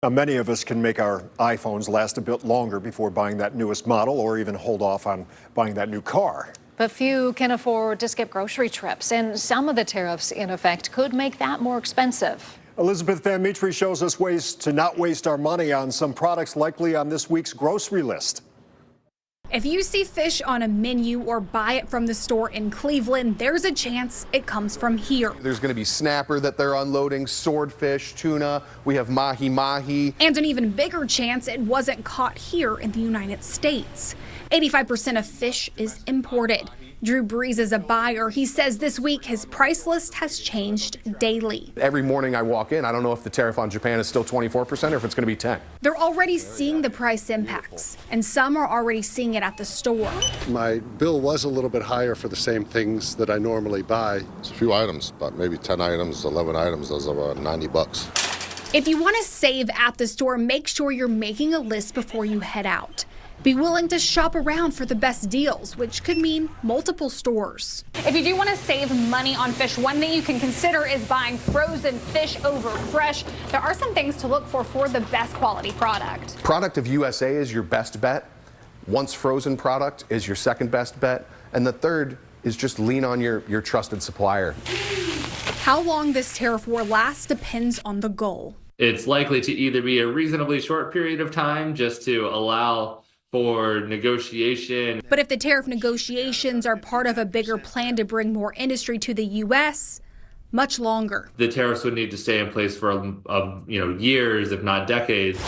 Now, many of us can make our iPhones last a bit longer before buying that newest model or even hold off on buying that new car. But few can afford to skip grocery trips, and some of the tariffs in effect could make that more expensive. Elizabeth Van Mitri shows us ways to not waste our money on some products likely on this week's grocery list. If you see fish on a menu or buy it from the store in Cleveland, there's a chance it comes from here. There's going to be snapper that they're unloading, swordfish, tuna, we have mahi-mahi. And an even bigger chance it wasn't caught here in the United States. 85% of fish is imported. Drew Breeze is a buyer. He says this week his price list has changed daily. Every morning I walk in, I don't know if the tariff on Japan is still 24% or if it's going to be 10. They're already seeing the price impacts, and some are already seeing it at the store. My bill was a little bit higher for the same things that I normally buy. It's a few items, about maybe 10 items, 11 items. Those are about $90. If you want to save at the store, make sure you're making a list before you head out. Be willing to shop around for the best deals, which could mean multiple stores. If you do want to save money on fish, one thing you can consider is buying frozen fish over fresh. There are some things to look for the best quality product. Product of USA is your best bet. Once frozen product is your second best bet. And the third is just lean on your trusted supplier. How long this tariff war lasts depends on the goal. It's likely to either be a reasonably short period of time just to allow for negotiation. But if the tariff negotiations are part of a bigger plan to bring more industry to the U.S., much longer. The tariffs would need to stay in place for years, if not decades.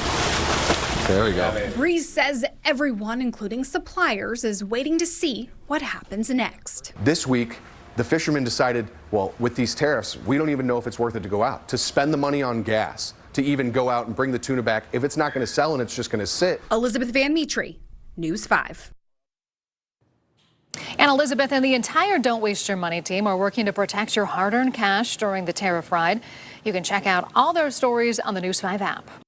There we go. Breeze says everyone, including suppliers, is waiting to see what happens next. This week, the fishermen decided, well, with these tariffs, we don't even know if it's worth it to go out, to spend the money on gas, to even go out and bring the tuna back if it's not going to sell and it's just going to sit. Elizabeth Van Mitri, News 5. And Elizabeth and the entire Don't Waste Your Money team are working to protect your hard-earned cash during the tariff ride. You can check out all their stories on the News 5 app.